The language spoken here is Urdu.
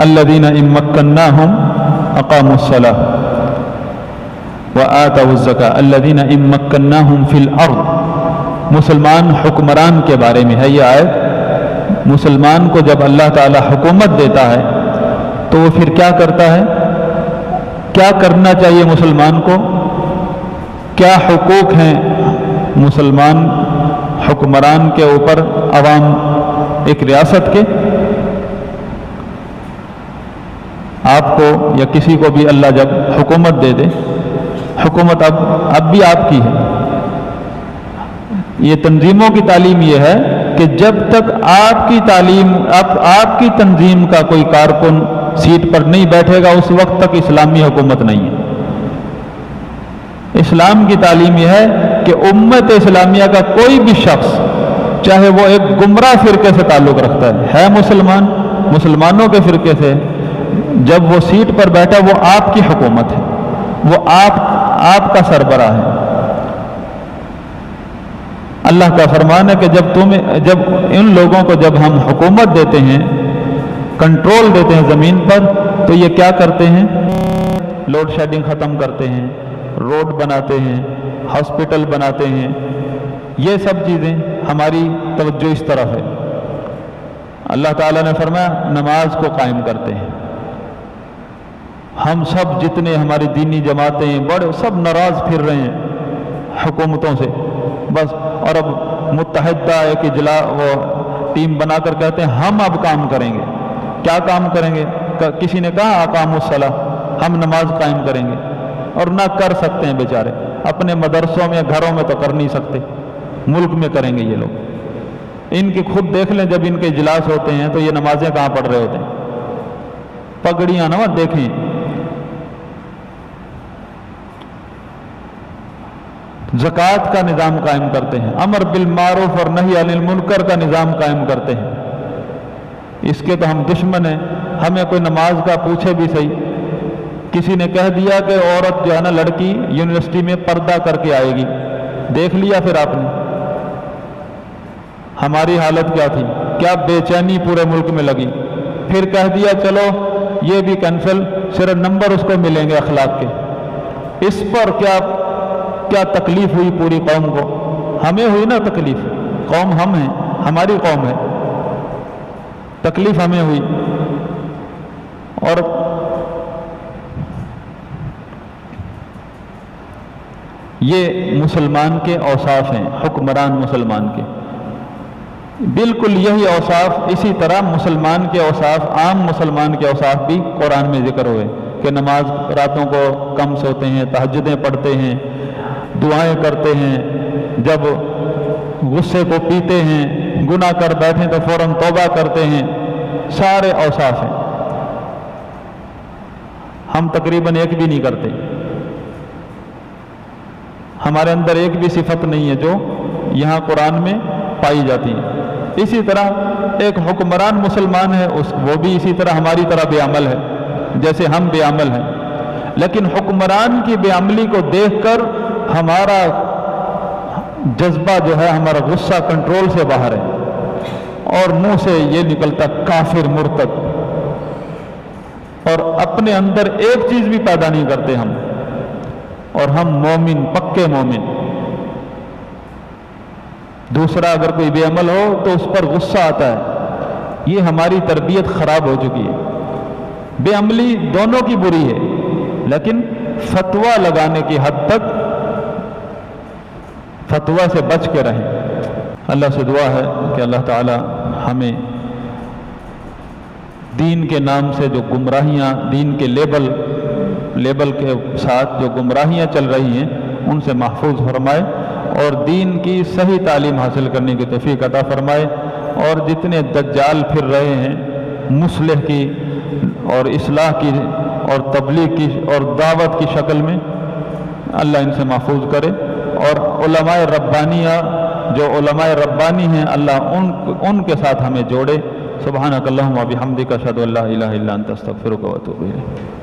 الذین ان مکناہم اقاموا الصلاۃ وآتوا الزکاۃ الذین ان مکناہم فی الارض. مسلمان حکمران کے بارے میں ہے یہ آیت. مسلمان کو جب اللہ تعالی حکومت دیتا ہے تو وہ پھر کیا کرتا ہے؟ کیا کرنا چاہیے مسلمان کو؟ کیا حقوق ہیں مسلمان حکمران کے اوپر، عوام ایک ریاست کے؟ آپ کو یا کسی کو بھی اللہ جب حکومت دے دے، حکومت اب بھی آپ کی ہے. یہ تنظیموں کی تعلیم یہ ہے کہ جب تک آپ کی تعلیم آپ کی تنظیم کا کوئی کارکن سیٹ پر نہیں بیٹھے گا اس وقت تک اسلامی حکومت نہیں ہے. اسلام کی تعلیم یہ ہے کہ امت اسلامیہ کا کوئی بھی شخص، چاہے وہ ایک گمراہ فرقے سے تعلق رکھتا ہے مسلمانوں کے فرقے سے، جب وہ سیٹ پر بیٹھا وہ آپ کی حکومت ہے، وہ آپ کا سربراہ ہے. اللہ کا فرمان ہے کہ جب ان لوگوں کو جب ہم حکومت دیتے ہیں، کنٹرول دیتے ہیں زمین پر، تو یہ کیا کرتے ہیں؟ لوڈ شیڈنگ ختم کرتے ہیں، روڈ بناتے ہیں، ہاسپٹل بناتے ہیں. یہ سب چیزیں ہماری توجہ اس طرف ہے. اللہ تعالیٰ نے فرمایا نماز کو قائم کرتے ہیں. ہم سب جتنے ہماری دینی جماعتیں بڑے سب ناراض پھر رہے ہیں حکومتوں سے بس، اور اب متحدہ ایک وہ ٹیم بنا کر کہتے ہیں ہم اب کام کریں گے. کیا کام کریں گے؟ کسی نے کہا اقاموا الصلاۃ، ہم نماز قائم کریں گے، اور نہ کر سکتے ہیں بیچارے. اپنے مدرسوں میں گھروں میں تو کر نہیں سکتے، ملک میں کریں گے یہ لوگ. ان کی خود دیکھ لیں جب ان کے اجلاس ہوتے ہیں تو یہ نمازیں کہاں پڑھ رہے ہوتے ہیں؟ پگڑیاں نہ دیکھیں. زکوٰۃ کا نظام قائم کرتے ہیں، امر بالمعروف اور نہی عن المنکر کا نظام قائم کرتے ہیں. اس کے تو ہم دشمن ہیں. ہمیں کوئی نماز کا پوچھے بھی صحیح. کسی نے کہہ دیا کہ عورت جو ہے نا لڑکی یونیورسٹی میں پردہ کر کے آئے گی، دیکھ لیا پھر آپ نے ہماری حالت کیا تھی؟ کیا بے چینی پورے ملک میں لگی. پھر کہہ دیا چلو یہ بھی کینسل، صرف نمبر اس کو ملیں گے اخلاق کے. اس پر کیا تکلیف ہوئی پوری قوم کو؟ ہمیں ہوئی نا تکلیف. قوم ہم ہیں، ہماری قوم ہے، تکلیف ہمیں ہوئی. اور یہ مسلمان کے اوصاف ہیں، حکمران مسلمان کے. بالکل یہی اوصاف اسی طرح مسلمان کے اوصاف، عام مسلمان کے اوصاف بھی قرآن میں ذکر ہوئے کہ نماز راتوں کو کم سوتے ہیں، تہجدیں پڑھتے ہیں، دعائیں کرتے ہیں، جب غصے کو پیتے ہیں، گناہ کر بیٹھیں تو فوراً توبہ کرتے ہیں. سارے اوصاف ہیں. ہم تقریباً ایک بھی نہیں کرتے. ہمارے اندر ایک بھی صفت نہیں ہے جو یہاں قرآن میں پائی جاتی ہے. اسی طرح ایک حکمران مسلمان ہے، وہ بھی اسی طرح ہماری طرح بے عمل ہے جیسے ہم بے عمل ہیں. لیکن حکمران کی بے عملی کو دیکھ کر ہمارا جذبہ جو ہے، ہمارا غصہ کنٹرول سے باہر ہے، اور منہ سے یہ نکلتا کافر مرتد، اور اپنے اندر ایک چیز بھی پیدا نہیں کرتے ہم، اور ہم مومن، پکے مومن. دوسرا اگر کوئی بے عمل ہو تو اس پر غصہ آتا ہے. یہ ہماری تربیت خراب ہو چکی ہے. بے عملی دونوں کی بری ہے، لیکن فتویٰ لگانے کی حد تک فتویٰ سے بچ کے رہیں. اللہ سے دعا ہے کہ اللہ تعالی ہمیں دین کے نام سے جو گمراہیاں، دین کے لیبل کے ساتھ جو گمراہیاں چل رہی ہیں ان سے محفوظ فرمائے، اور دین کی صحیح تعلیم حاصل کرنے کی توفیق عطا فرمائے. اور جتنے دجال پھر رہے ہیں مصلح کی اور اصلاح کی اور تبلیغ کی اور دعوت کی شکل میں، اللہ ان سے محفوظ کرے. اور علماء ربانیہ جو علماء ربانی ہیں، اللہ ان کے ساتھ ہمیں جوڑے. سبحانک اللہم و بحمدک اشہد ان لا الہ الا انت استغفرک و اتوب الیک.